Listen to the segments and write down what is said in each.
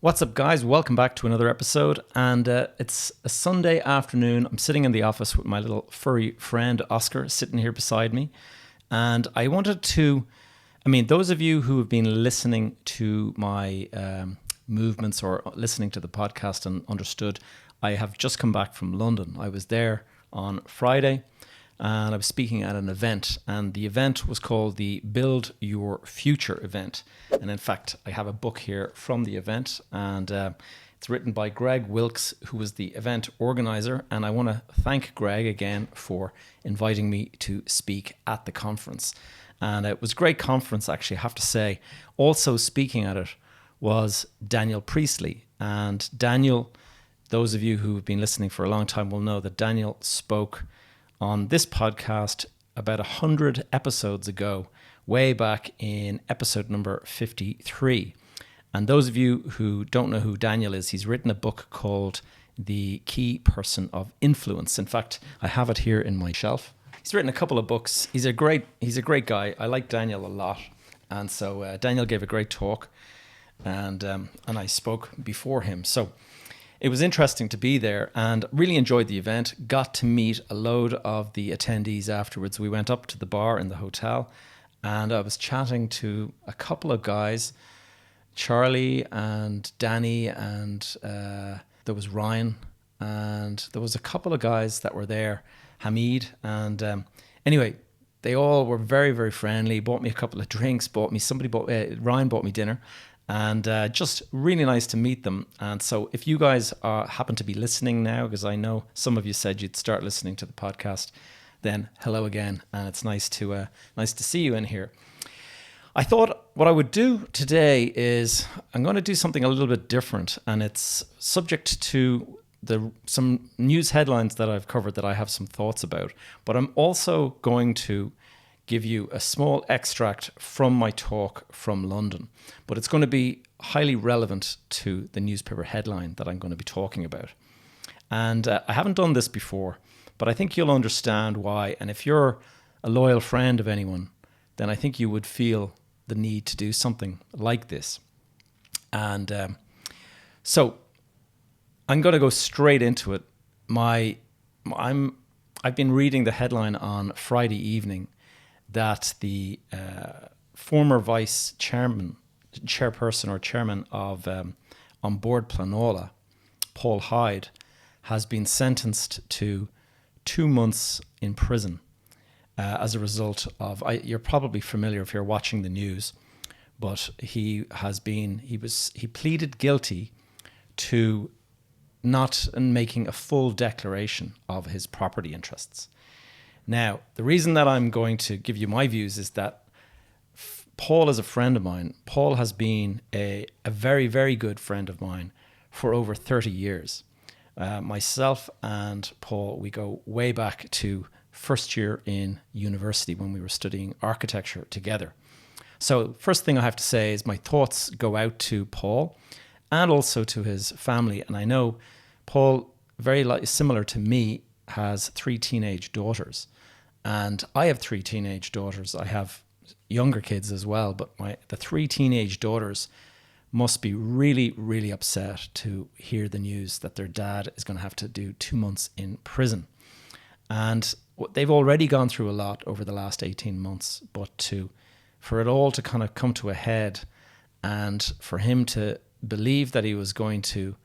What's up, guys? Welcome back to another episode. And it's a Sunday afternoon. I'm sitting in the office with my little furry friend, Oscar, sitting here beside me. And I wanted to, those of you who have been listening to my movements or listening to the podcast and understood, I have just come back from London. I was there on Friday and I was speaking at an event, and the event was called the Build Your Future event. And in fact, I have a book here from the event, and it's written by Greg Wilkes, who was the event organizer. And I want to thank Greg again for inviting me to speak at the conference. And it was a great conference, actually, I have to say. Also speaking at it was Daniel Priestley. And Daniel, those of you who have been listening for a long time will know that Daniel spoke on this podcast about 100 episodes ago, way back in episode number 53. And those of you who don't know who Daniel is, he's written a book called The Key Person of Influence. In fact, I have it here in my shelf. He's written a couple of books. He's a great guy. I like Daniel a lot. And so Daniel gave a great talk, and I spoke before him. So it was interesting to be there and really enjoyed the event. Got to meet a load of the attendees afterwards. We went up to the bar in the hotel and I was chatting to a couple of guys, Charlie and Danny, and there was Ryan, and there was a couple of guys that were there, Hamid. And anyway, they all were very, very friendly, bought me a couple of drinks, Ryan bought me dinner. And just really nice to meet them. And so if you guys happen to be listening now, because I know some of you said you'd start listening to the podcast, then hello again. And it's nice to see you in here. I thought what I would do today is I'm going to do something a little bit different. And it's subject to some news headlines that I've covered that I have some thoughts about. But I'm also going to give you a small extract from my talk from London, but it's going to be highly relevant to the newspaper headline that I'm going to be talking about. And I haven't done this before, but I think you'll understand why. And if you're a loyal friend of anyone, then I think you would feel the need to do something like this. And so I'm going to go straight into it. I've been reading the headline on Friday evening that the former chairman of On Board Planola, Paul Hyde, has been sentenced to 2 months in prison as a result of, you're probably familiar if you're watching the news, but he pleaded guilty to not making a full declaration of his property interests. Now, the reason that I'm going to give you my views is that Paul is a friend of mine. Paul has been a very, very good friend of mine for over 30 years. Myself and Paul, we go way back to first year in university when we were studying architecture together. So first thing I have to say is my thoughts go out to Paul and also to his family. And I know Paul, very similar to me, has 3 teenage daughters. And I have 3 teenage daughters. I have younger kids as well, but the 3 teenage daughters must be really, really upset to hear the news that their dad is going to have to do 2 months in prison. And they've already gone through a lot over the last 18 months, but for it all to kind of come to a head and for him to believe that he was going to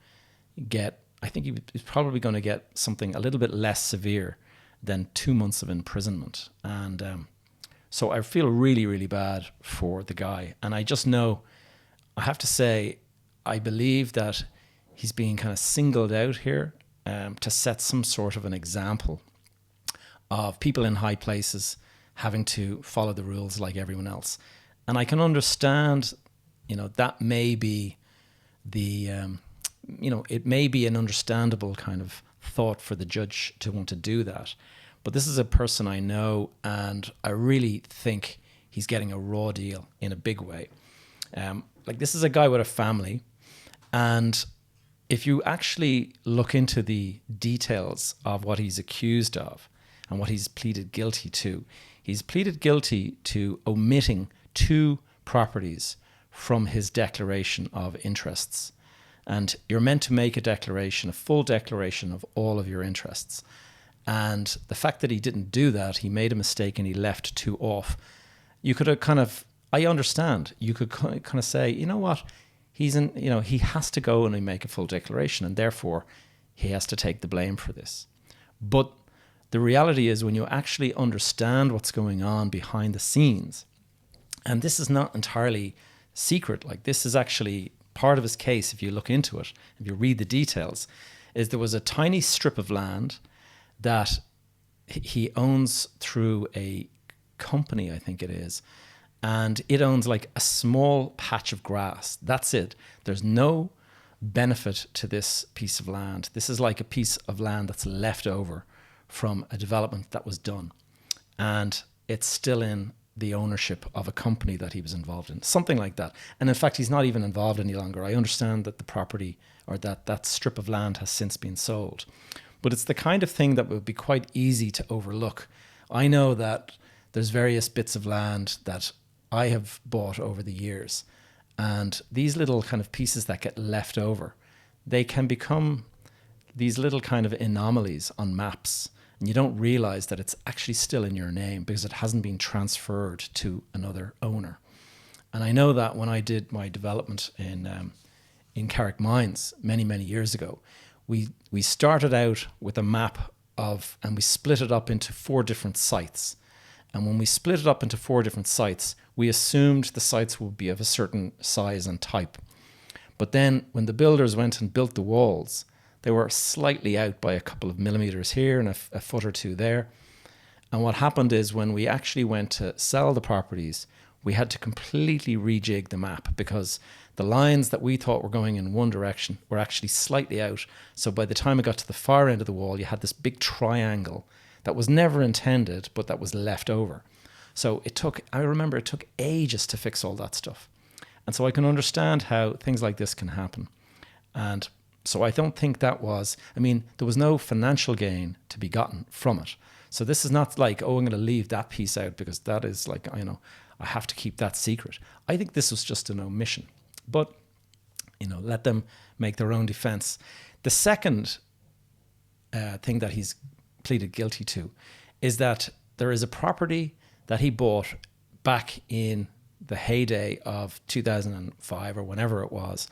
I think he was probably going to get something a little bit less severe than 2 months of imprisonment. And so I feel really, really bad for the guy. And I just know, I have to say, I believe that he's being kind of singled out here to set some sort of an example of people in high places having to follow the rules like everyone else. And I can understand, that may be it may be an understandable kind of thought for the judge to want to do that. But this is a person I know, and I really think he's getting a raw deal in a big way. This is a guy with a family, and if you actually look into the details of what he's accused of and what he's pleaded guilty to, he's pleaded guilty to omitting 2 properties from his declaration of interests. And you're meant to make a declaration, a full declaration of all of your interests. And the fact that he didn't do that, he made a mistake and he left two off. You could have I understand. You could kind of say, you know what, he has to go and make a full declaration, and therefore he has to take the blame for this. But the reality is, when you actually understand what's going on behind the scenes, and this is not entirely secret, like this is actually part of his case, if you look into it, if you read the details, is there was a tiny strip of land that he owns through a company, I think it is, and it owns like a small patch of grass. That's it. There's no benefit to this piece of land. This is like a piece of land that's left over from a development that was done, and it's still in the ownership of a company that he was involved in, something like that. And in fact, he's not even involved any longer. I understand that the property, or that strip of land, has since been sold. But it's the kind of thing that would be quite easy to overlook. I know that there's various bits of land that I have bought over the years, and these little kind of pieces that get left over, they can become these little kind of anomalies on maps, and you don't realize that it's actually still in your name because it hasn't been transferred to another owner. And I know that when I did my development in Carrick Mines many years ago, we started out with a map and we split it up into 4 different sites. And when we split it up into 4 different sites, we assumed the sites would be of a certain size and type. But then when the builders went and built the walls, they were slightly out by a couple of millimeters here and a foot or two there. And what happened is, when we actually went to sell the properties, we had to completely rejig the map because the lines that we thought were going in one direction were actually slightly out. So by the time it got to the far end of the wall, you had this big triangle that was never intended, but that was left over. So I remember it took ages to fix all that stuff. And so I can understand how things like this can happen. And so I don't think there was no financial gain to be gotten from it. So this is not like, oh, I'm going to leave that piece out because that is like, I have to keep that secret. I think this was just an omission. But, let them make their own defense. The second thing that he's pleaded guilty to is that there is a property that he bought back in the heyday of 2005 or whenever it was,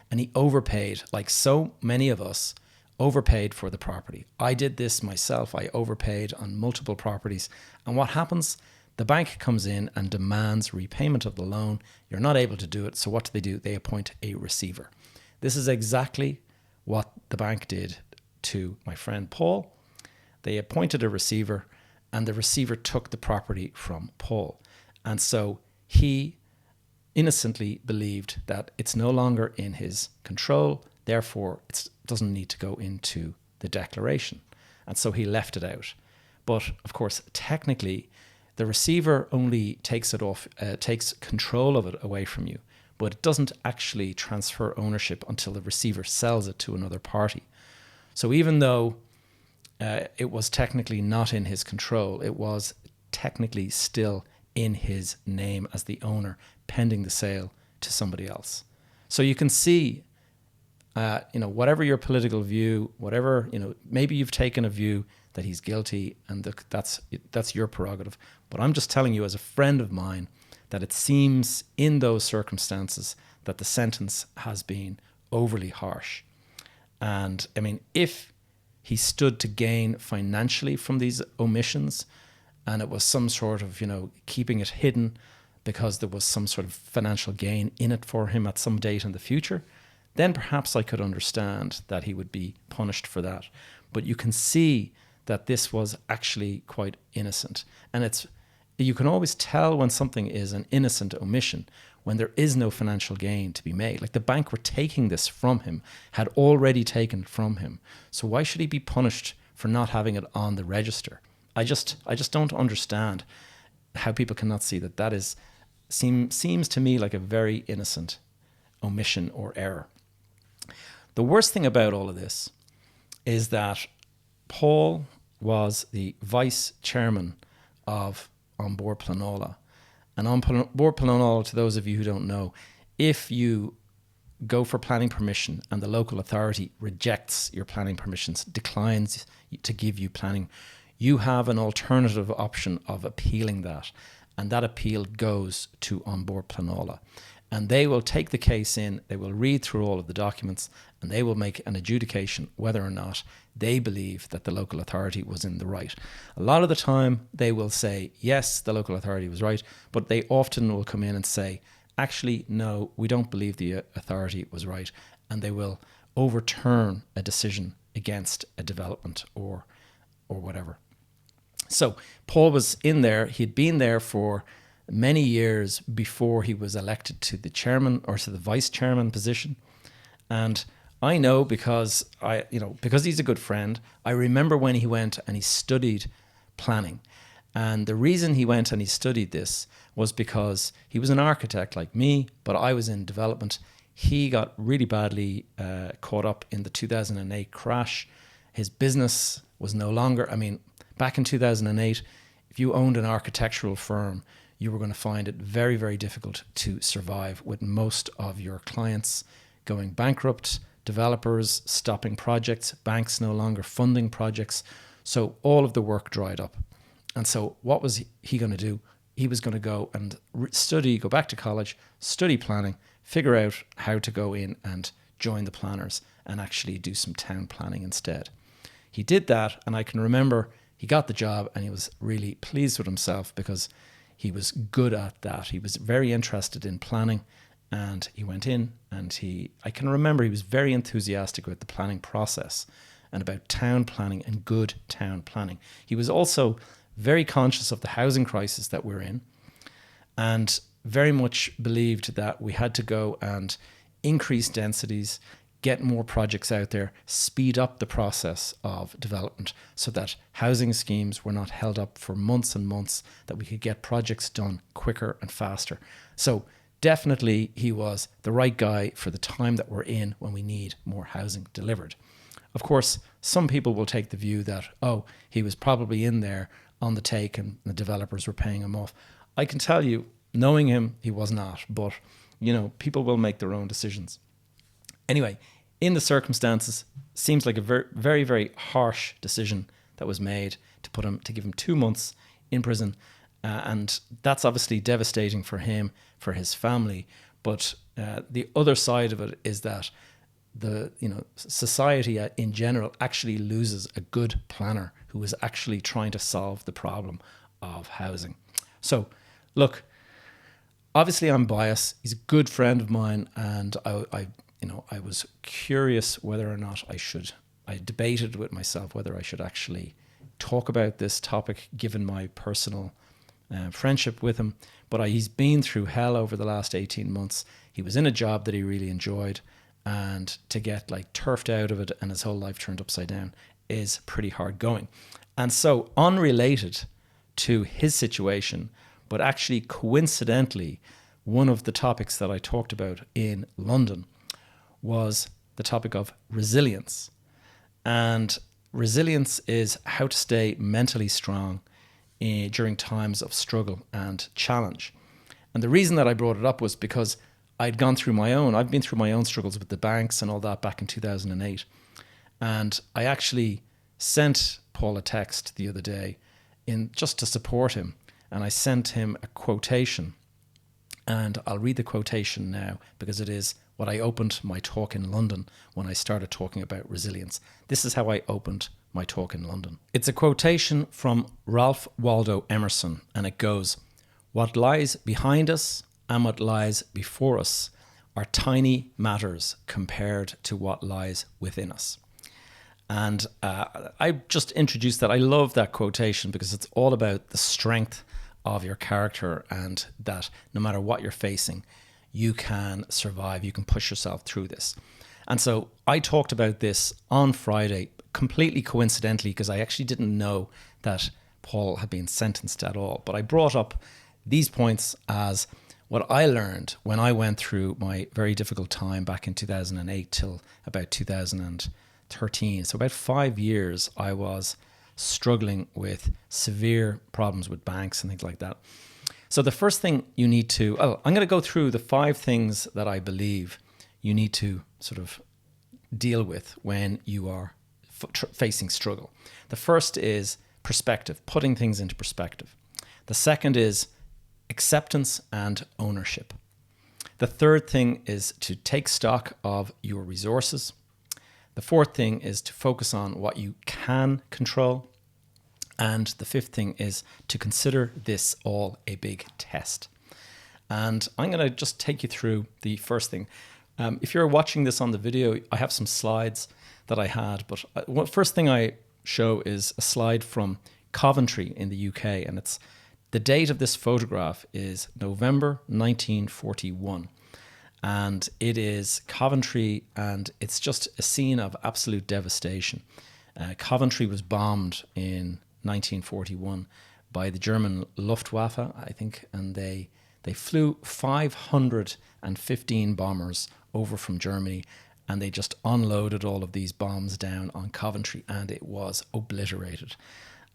and he overpaid, like so many of us overpaid for the property. I did this myself. I overpaid on multiple properties. And what happens? The bank comes in and demands repayment of the loan. You're not able to do it. So what do? They appoint a receiver. This is exactly what the bank did to my friend Paul. They appointed a receiver, and the receiver took the property from Paul. And so he innocently believed that it's no longer in his control, therefore it doesn't need to go into the declaration. And so he left it out. But of course, technically, the receiver only takes control of it away from you, but it doesn't actually transfer ownership until the receiver sells it to another party. So even though it was technically not in his control, it was technically still in his name as the owner, pending the sale to somebody else. So you can see, whatever your political view, whatever, maybe you've taken a view that he's guilty, and that's your prerogative. But I'm just telling you, as a friend of mine, that it seems in those circumstances that the sentence has been overly harsh. And if he stood to gain financially from these omissions, and it was some sort of, keeping it hidden because there was some sort of financial gain in it for him at some date in the future, then perhaps I could understand that he would be punished for that. But you can see that this was actually quite innocent. And you can always tell when something is an innocent omission when there is no financial gain to be made. Like the bank were taking this from him, had already taken it from him. So why should he be punished for not having it on the register? I just don't understand how people cannot see that seems to me like a very innocent omission or error. The worst thing about all of this is that Paul was the vice chairman of On Board Planola. And On Board Planola, to those of you who don't know, if you go for planning permission and the local authority rejects your planning permissions, declines to give you planning, you have an alternative option of appealing that. And that appeal goes to On Board Planola. And they will take the case in, they will read through all of the documents, and they will make an adjudication whether or not they believe that the local authority was in the right. A lot of the time, they will say, yes, the local authority was right, but they often will come in and say, actually, no, we don't believe the authority was right. And they will overturn a decision against a development or whatever. So Paul was in there. He'd been there for many years before he was elected to the chairman or to the vice chairman position. And I know because he's a good friend, I remember when he went and he studied planning. And the reason he went and he studied this was because he was an architect like me, but I was in development. He got really badly caught up in the 2008 crash. His business was no longer, back in 2008, if you owned an architectural firm, you were going to find it very, very difficult to survive, with most of your clients going bankrupt, developers stopping projects, banks no longer funding projects. So all of the work dried up. And so what was he going to do? He was going to go and go back to college, study planning, figure out how to go in and join the planners and actually do some town planning instead. He did that, and I can remember he got the job and he was really pleased with himself because he was good at that. He was very interested in planning, and he went in and I can remember he was very enthusiastic about the planning process and about town planning and good town planning. He was also very conscious of the housing crisis that we're in and very much believed that we had to go and increase densities, get more projects out there, speed up the process of development so that housing schemes were not held up for months and months, that we could get projects done quicker and faster. So definitely he was the right guy for the time that we're in when we need more housing delivered. Of course, some people will take the view that, he was probably in there on the take and the developers were paying him off. I can tell you, knowing him, he was not, but people will make their own decisions. Anyway, in the circumstances, seems like a very, very, very harsh decision that was made to give him 2 months in prison, and that's obviously devastating for him, for his family. But the other side of it is that society in general actually loses a good planner who is actually trying to solve the problem of housing. So, look, obviously I'm biased. He's a good friend of mine, and I was curious whether or not I debated with myself whether I should actually talk about this topic given my personal friendship with him. But he's been through hell over the last 18 months. He was in a job that he really enjoyed, and to get turfed out of it and his whole life turned upside down is pretty hard going. And so, unrelated to his situation, but actually coincidentally, one of the topics that I talked about in London was the topic of resilience. And resilience is how to stay mentally strong during times of struggle and challenge. And the reason that I brought it up was because I've been through my own struggles with the banks and all that back in 2008. And I actually sent Paul a text the other day just to support him. And I sent him a quotation. And I'll read the quotation now because it is what I opened my talk in London when I started talking about resilience. This is how I opened my talk in London. It's a quotation from Ralph Waldo Emerson, and it goes, "What lies behind us and what lies before us are tiny matters compared to what lies within us." And I just introduced that. I love that quotation because it's all about the strength of your character, and that no matter what you're facing, you can survive, you can push yourself through this. And so I talked about this on Friday, completely coincidentally, because I actually didn't know that Paul had been sentenced at all. But I brought up these points as what I learned when I went through my very difficult time back in 2008 till about 2013. So about 5 years, I was struggling with severe problems with banks and things like that. So the first thing you need to, I'm going to go through the 5 things that I believe you need to sort of deal with when you are facing struggle. The first is perspective, putting things into perspective. The second is acceptance and ownership. The third thing is to take stock of your resources. The fourth thing is to focus on what you can control. And the fifth thing is to consider this all a big test. And I'm going to just take you through the first thing. If you're watching this on the video, I have some slides that I had, but first thing I show is a slide from Coventry in the UK, and it's the date of this photograph is November 1941, and it is Coventry, and it's just a scene of absolute devastation. Coventry was bombed in 1941 by the German Luftwaffe, I think, and they flew 515 bombers over from Germany, and they just unloaded all of these bombs down on Coventry, and it was obliterated.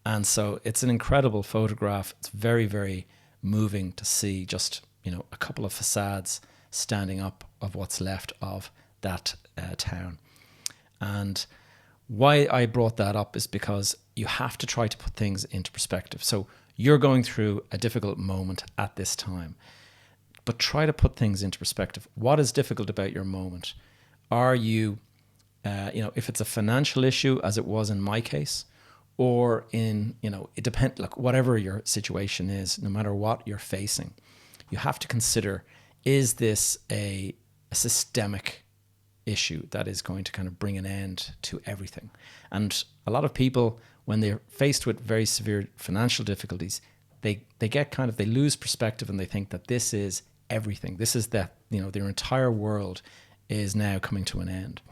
And so it's an incredible photograph. It's very, very moving to see just, a couple of facades standing up of what's left of that town. And why I brought that up is because you have to try to put things into perspective. So you're going through a difficult moment at this time, but try to put things into perspective. What is difficult about your moment? Are you, if it's a financial issue, as it was in my case, or it depends, whatever your situation is, no matter what you're facing, you have to consider, is this a systemic issue that is going to kind of bring an end to everything? And a lot of people, when they're faced with very severe financial difficulties, they lose perspective, and they think that this is everything. This is that, their entire world is now coming to an end.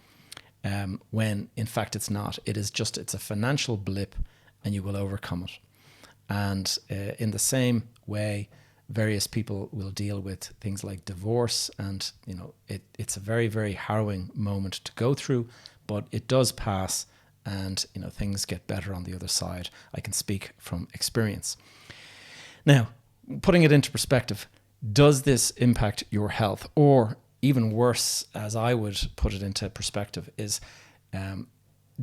When in fact it's not. It's a financial blip, and you will overcome it. And in the same way, various people will deal with things like divorce, and it's a very, very harrowing moment to go through, but it does pass, and things get better on the other side. I can speak from experience. Now, putting it into perspective, does this impact your health? Or even worse, as I would put it into perspective, is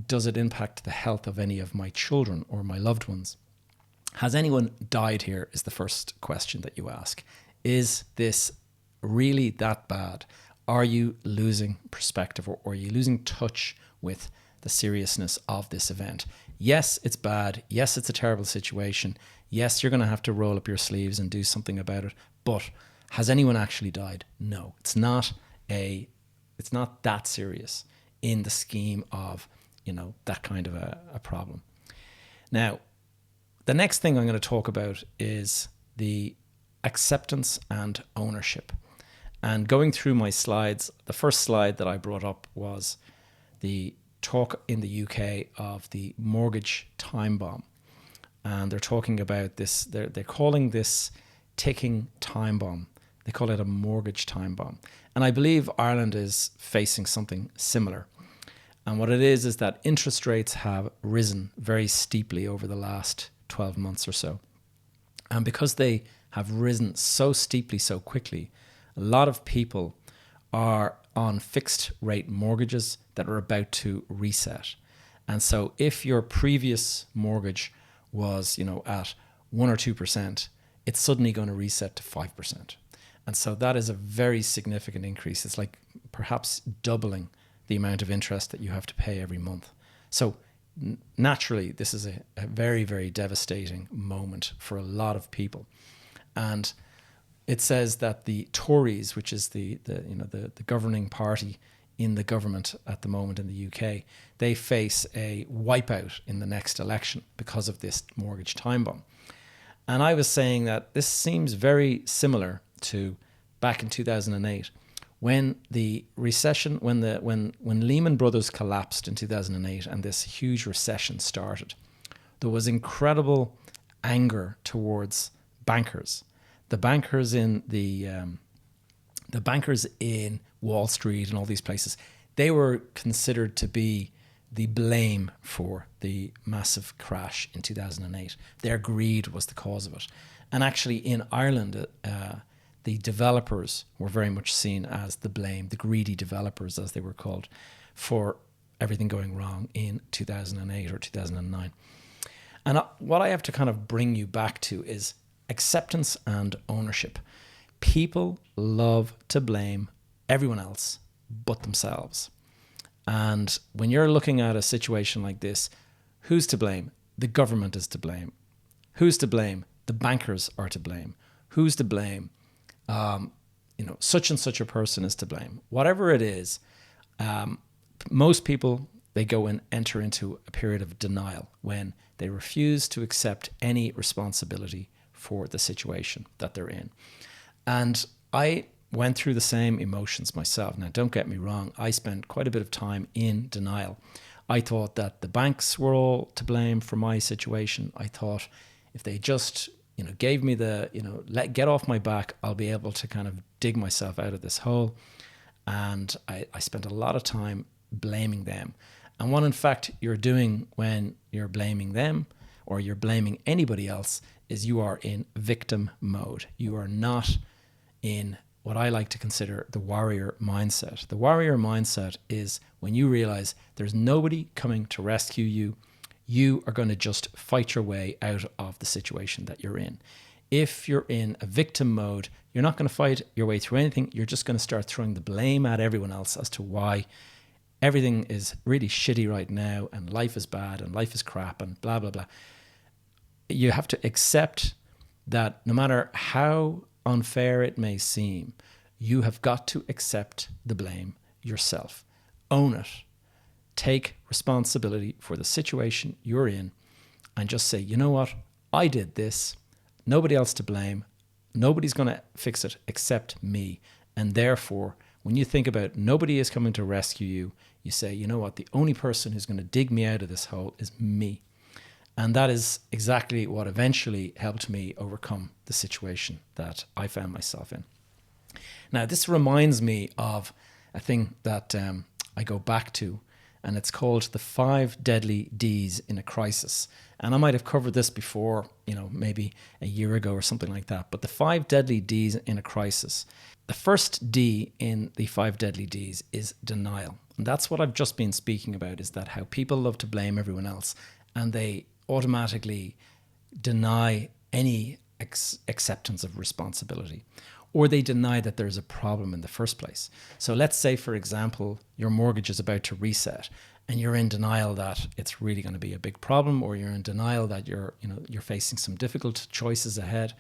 does it impact the health of any of my children or my loved ones? Has anyone died here is the first question that you ask. Is this really that bad? Are you losing perspective, or are you losing touch with the seriousness of this event? Yes, it's bad. Yes, it's a terrible situation. Yes, you're going to have to roll up your sleeves and do something about it. But has anyone actually died? No, it's not that serious in the scheme of, that kind of a problem. Now, the next thing I'm going to talk about is the acceptance and ownership. And going through my slides, the first slide that I brought up was the talk in the UK of the mortgage time bomb. And they're talking about this, they're calling this ticking time bomb. They call it a mortgage time bomb. And I believe Ireland is facing something similar. And what it is that interest rates have risen very steeply over the last 12 months or so. And because they have risen so steeply, so quickly, a lot of people are on fixed rate mortgages that are about to reset. And so if your previous mortgage was, at 1 or 2%, it's suddenly going to reset to 5%. And so that is a very significant increase. It's like perhaps doubling the amount of interest that you have to pay every month. So naturally, this is a very, very devastating moment for a lot of people. And it says that the Tories, which is the governing party in the government at the moment in the UK, they face a wipeout in the next election because of this mortgage time bomb. And I was saying that this seems very similar to back in 2008, when the recession, when Lehman Brothers collapsed in 2008 and this huge recession started. There was incredible anger towards bankers. The bankers in the bankers in Wall Street and all these places, they were considered to be the blame for the massive crash in 2008. Their greed was the cause of it. And actually in Ireland, the developers were very much seen as the blame, the greedy developers, as they were called, for everything going wrong in 2008 or 2009. And what I have to kind of bring you back to is acceptance and ownership. People love to blame everyone else but themselves. And when you're looking at a situation like this, who's to blame? The government is to blame. Who's to blame? The bankers are to blame. Who's to blame? Such and such a person is to blame. Whatever it is, most people, they go and enter into a period of denial when they refuse to accept any responsibility for the situation that they're in. And I went through the same emotions myself. Now, don't get me wrong, I spent quite a bit of time in denial. I thought that the banks were all to blame for my situation. I thought if they just, gave me get off my back, I'll be able to kind of dig myself out of this hole. And I spent a lot of time blaming them. And what in fact you're doing when you're blaming them or you're blaming anybody else is you are in victim mode. You are not in what I like to consider the warrior mindset. The warrior mindset is when you realize there's nobody coming to rescue you, you are going to just fight your way out of the situation that you're in. If you're in a victim mode, you're not going to fight your way through anything. You're just going to start throwing the blame at everyone else as to why everything is really shitty right now and life is bad and life is crap and blah, blah, blah. You have to accept that no matter how unfair it may seem, you have got to accept the blame yourself. Own it. Take responsibility for the situation you're in and just say, you know what? I did this. Nobody else to blame. Nobody's going to fix it except me. And therefore, when you think about nobody is coming to rescue you, you say, you know what? The only person who's going to dig me out of this hole is me. And that is exactly what eventually helped me overcome the situation that I found myself in. Now, this reminds me of a thing that I go back to, and it's called the 5 deadly Ds in a crisis. And I might have covered this before, maybe a year ago or something like that. But the 5 deadly Ds in a crisis. The first D in the 5 deadly Ds is denial. And that's what I've just been speaking about, is that how people love to blame everyone else and they automatically deny any acceptance of responsibility, or they deny that there's a problem in the first place. So let's say, for example, your mortgage is about to reset and you're in denial that it's really going to be a big problem, or you're in denial that you're facing some difficult choices ahead.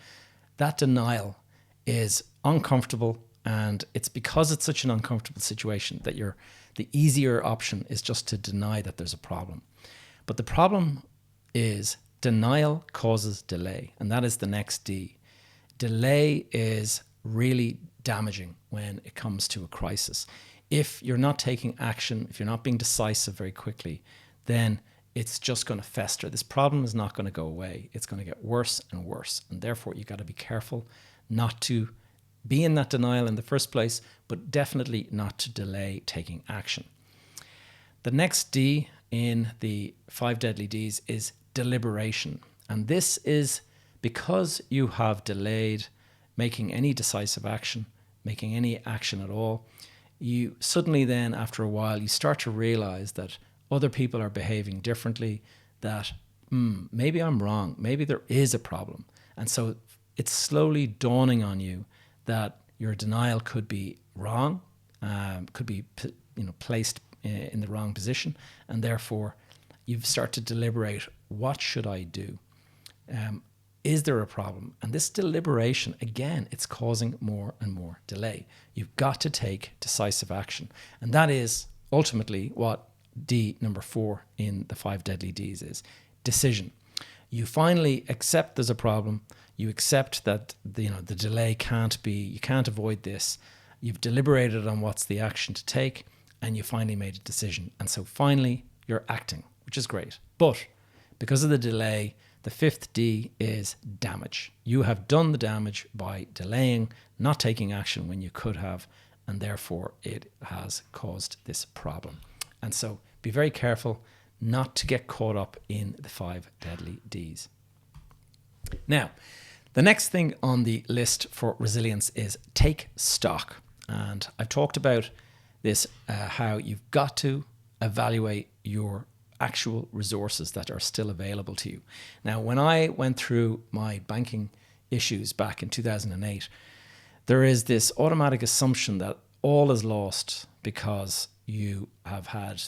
That denial is uncomfortable, and it's because it's such an uncomfortable situation that the easier option is just to deny that there's a problem. But the problem is denial causes delay, and that is the next D. Delay is really damaging when it comes to a crisis. If you're not taking action, if you're not being decisive very quickly, then it's just going to fester. This problem is not going to go away. It's going to get worse and worse. And therefore, you got to be careful not to be in that denial in the first place, but definitely not to delay taking action. The next D in the 5 deadly Ds is deliberation. And this is because you have delayed making any decisive action, making any action at all, you suddenly then, after a while, you start to realize that other people are behaving differently, that maybe I'm wrong, maybe there is a problem. And so it's slowly dawning on you that your denial could be wrong, could be placed in the wrong position, and therefore you've started to deliberate, what should I do? Is there a problem? And this deliberation, again, it's causing more and more delay. You've got to take decisive action. And that is ultimately what D number 4 in the 5 deadly Ds is: decision. You finally accept there's a problem. You accept that the delay you can't avoid this. You've deliberated on what's the action to take, and you finally made a decision. And so finally you're acting, which is great. But because of the delay, the 5th D is damage. You have done the damage by delaying, not taking action when you could have, and therefore it has caused this problem. And so be very careful not to get caught up in the 5 deadly Ds. Now, The next thing on the list for resilience is take stock. And I've talked about this, how you've got to evaluate your actual resources that are still available to you. Now, when I went through my banking issues back in 2008, there is this automatic assumption that all is lost because you have had,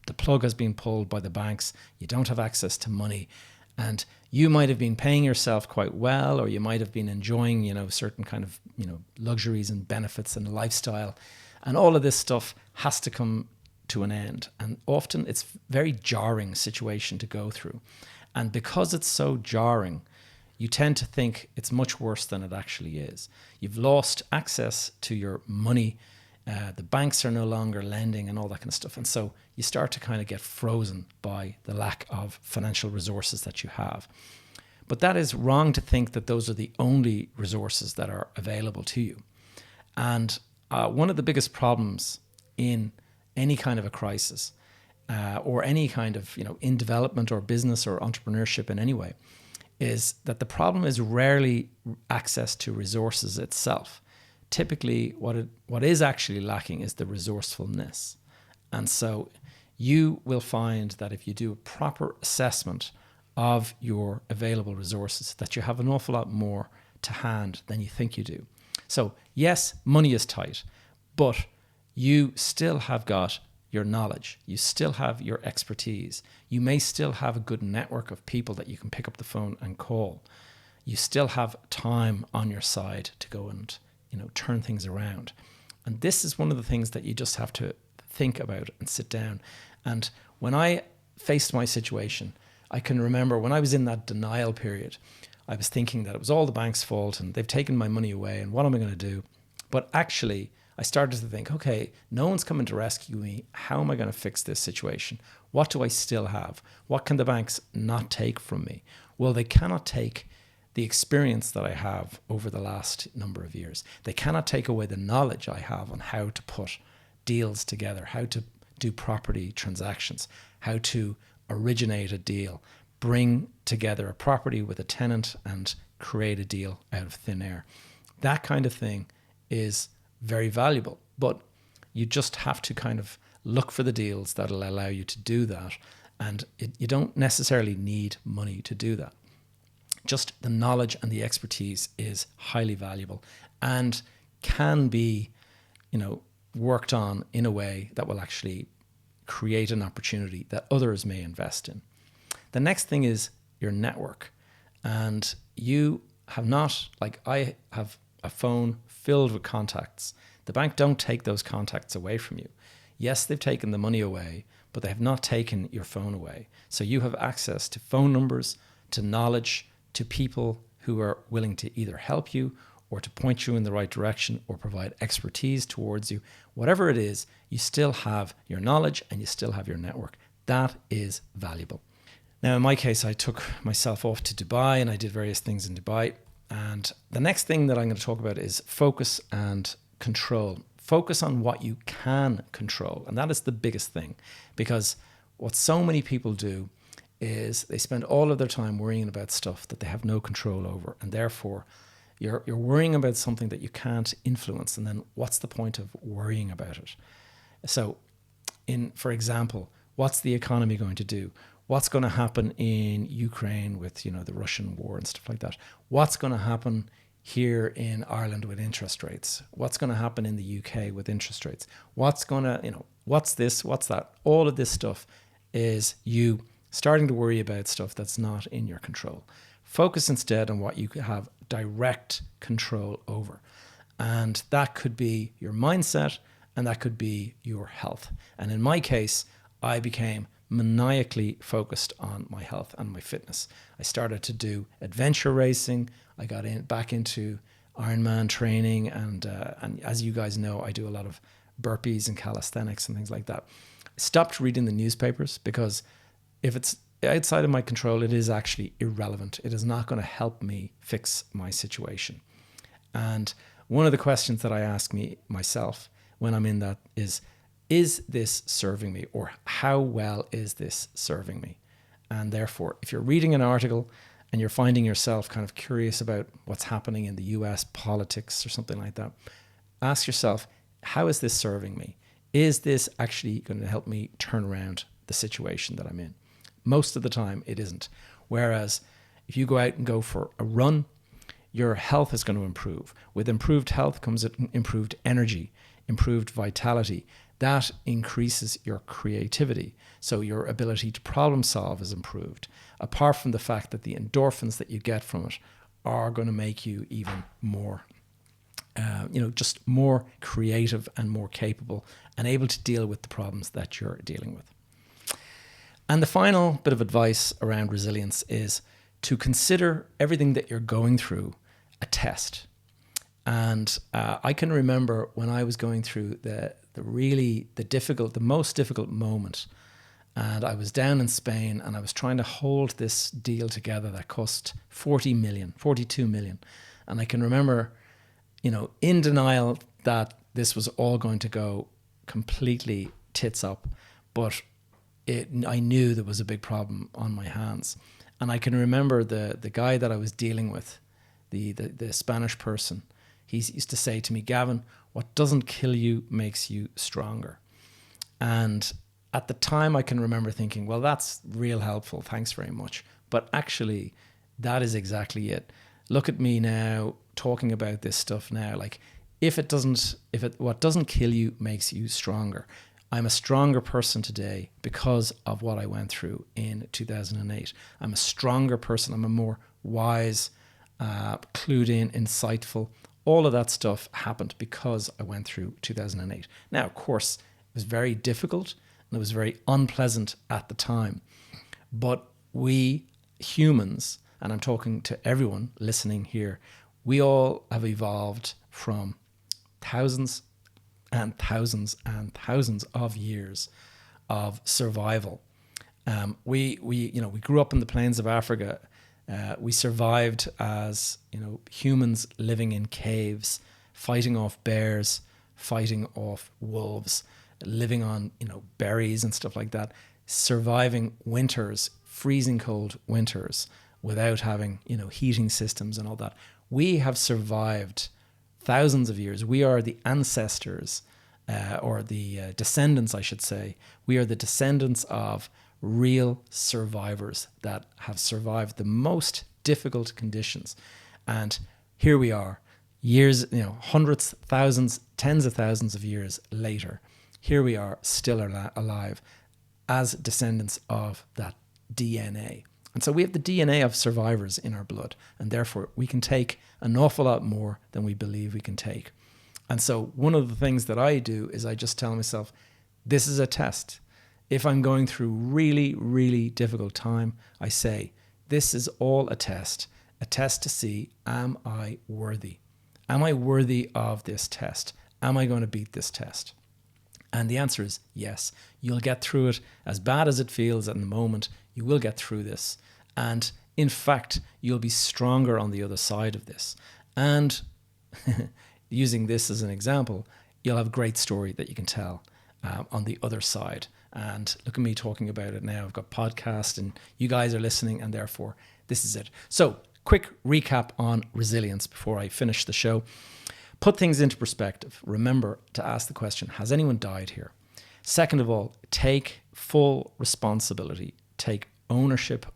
the plug has been pulled by the banks, you don't have access to money, and you might have been paying yourself quite well, or you might have been enjoying, certain kind of, luxuries and benefits and lifestyle. And all of this stuff has to come to an end. And often it's a very jarring situation to go through. And because it's so jarring, you tend to think it's much worse than it actually is. You've lost access to your money. The banks are no longer lending and all that kind of stuff. And so you start to kind of get frozen by the lack of financial resources that you have. But that is wrong to think that those are the only resources that are available to you. And one of the biggest problems in any kind of a crisis, or any kind of, in development or business or entrepreneurship in any way, is that the problem is rarely access to resources itself. Typically, what is actually lacking is the resourcefulness. And so you will find that if you do a proper assessment of your available resources, that you have an awful lot more to hand than you think you do. So yes, money is tight, but you still have got your knowledge. You still have your expertise. You may still have a good network of people that you can pick up the phone and call. You still have time on your side to go and, turn things around. And this is one of the things that you just have to think about and sit down. And when I faced my situation, I can remember when I was in that denial period, I was thinking that it was all the bank's fault and they've taken my money away and what am I going to do? But actually, I started to think, okay, no one's coming to rescue me. How am I going to fix this situation? What do I still have? What can the banks not take from me? Well, they cannot take the experience that I have over the last number of years. They cannot take away the knowledge I have on how to put deals together, how to do property transactions, how to originate a deal, bring together a property with a tenant and create a deal out of thin air. That kind of thing is very valuable, but you just have to kind of look for the deals that'll allow you to do that. And you don't necessarily need money to do that. Just the knowledge and the expertise is highly valuable and can be, worked on in a way that will actually create an opportunity that others may invest in. The next thing is your network. And you have not, like I have a phone filled with contacts. The bank don't take those contacts away from you. Yes, they've taken the money away, but they have not taken your phone away. So you have access to phone numbers, to knowledge, to people who are willing to either help you or to point you in the right direction or provide expertise towards you. Whatever it is, you still have your knowledge and you still have your network. That is valuable. Now, in my case, I took myself off to Dubai and I did various things in Dubai. And the next thing that I'm going to talk about is focus and control. Focus on what you can control. And that is the biggest thing, because what so many people do is they spend all of their time worrying about stuff that they have no control over. And therefore, you're worrying about something that you can't influence. And then what's the point of worrying about it? So, for example, what's the economy going to do? What's going to happen in Ukraine with, the Russian war and stuff like that? What's going to happen here in Ireland with interest rates? What's going to happen in the UK with interest rates? What's going to, what's this? What's that? All of this stuff is you starting to worry about stuff that's not in your control. Focus instead on what you have direct control over. And that could be your mindset and that could be your health. And in my case, I became maniacally focused on my health and my fitness. I started to do adventure racing. I got back into Ironman training, and as you guys know, I do a lot of burpees and calisthenics and things like that. I stopped reading the newspapers because if it's outside of my control, it is actually irrelevant. It is not going to help me fix my situation. And one of the questions that I ask myself when I'm in that is this serving me, or how well is this serving me? And therefore, if you're reading an article and you're finding yourself kind of curious about what's happening in the US politics or something like that, ask yourself, how is this serving me? Is this actually going to help me turn around the situation that I'm in? Most of the time, it isn't. Whereas if you go out and go for a run, your health is going to improve. With improved health comes improved energy, improved vitality. That increases your creativity. So your ability to problem solve is improved. Apart from the fact that the endorphins that you get from it are going to make you even more, just more creative and more capable and able to deal with the problems that you're dealing with. And the final bit of advice around resilience is to consider everything that you're going through a test. And I can remember when I was going through the most difficult moment, and I was down in Spain and I was trying to hold this deal together that cost 42 million. And I can remember, in denial that this was all going to go completely tits up, but I knew there was a big problem on my hands. And I can remember the guy that I was dealing with, the Spanish person, he used to say to me, Gavin, what doesn't kill you makes you stronger. And at the time, I can remember thinking, well, that's real helpful. Thanks very much. But actually, that is exactly it. Look at me now talking about this stuff now. Like, what doesn't kill you makes you stronger. I'm a stronger person today because of what I went through in 2008. I'm a stronger person. I'm a more wise, clued in, insightful. All of that stuff happened because I went through 2008. Now, of course, it was very difficult and it was very unpleasant at the time. But we humans, and I'm talking to everyone listening here, we all have evolved from thousands and thousands and thousands of years of survival. We grew up in the plains of Africa. We survived as humans living in caves, fighting off bears, fighting off wolves, living on berries and stuff like that, surviving winters, freezing cold winters without having heating systems and all that. We have survived thousands of years. We are the ancestors, or the descendants, I should say. We are the descendants of real survivors that have survived the most difficult conditions. And here we are, years, hundreds, thousands, tens of thousands of years later. Here we are still alive as descendants of that DNA. And so we have the DNA of survivors in our blood, and therefore we can take an awful lot more than we believe we can take. And so one of the things that I do is I just tell myself, this is a test. If I'm going through really, really difficult time, I say, this is all a test to see, am I worthy? Am I worthy of this test? Am I going to beat this test? And the answer is yes. You'll get through it. As bad as it feels at the moment, you will get through this. And in fact, you'll be stronger on the other side of this. And using this as an example, you'll have a great story that you can tell on the other side. And look at me talking about it now. I've got podcasts and you guys are listening, and therefore this is it. So quick recap on resilience before I finish the show. Put things into perspective. Remember to ask the question, has anyone died here? Second of all, take full responsibility. Take ownership,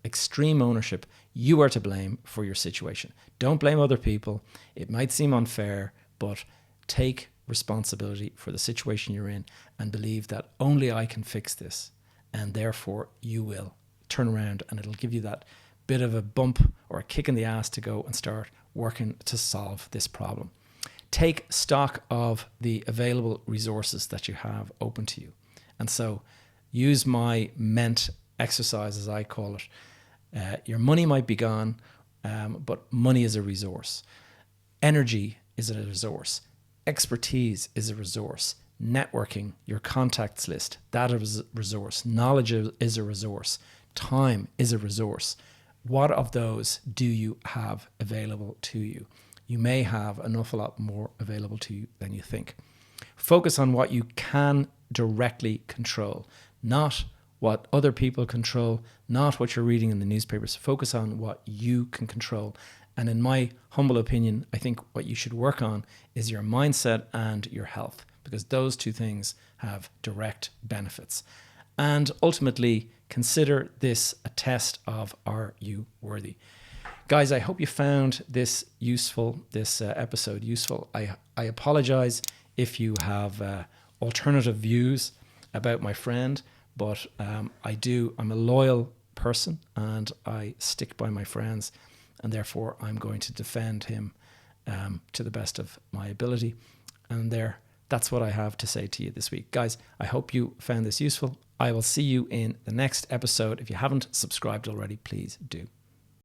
extreme ownership. You are to blame for your situation. Don't blame other people. It might seem unfair, but take responsibility for the situation you're in and believe that only I can fix this, and therefore you will turn around and it'll give you that bit of a bump or a kick in the ass to go and start working to solve this problem. Take stock of the available resources that you have open to you. And so use my MENT exercise, as I call it. Your money might be gone, but money is a resource. Energy is a resource. Expertise is a resource. Networking, your contacts list, that is a resource. Knowledge is a resource. Time is a resource. What of those do you have available to you? You may have an awful lot more available to you than you think. Focus on what you can directly control, not what other people control, not what you're reading in the newspapers. Focus on what you can control. And in my humble opinion, I think what you should work on is your mindset and your health, because those two things have direct benefits. And ultimately, consider this a test of, are you worthy? Guys, I hope you found this useful, this episode useful. I apologize if you have alternative views about my friend, but I'm a loyal person and I stick by my friends, and therefore I'm going to defend him to the best of my ability. And that's what I have to say to you this week. Guys, I hope you found this useful. I will see you in the next episode. If you haven't subscribed already, please do.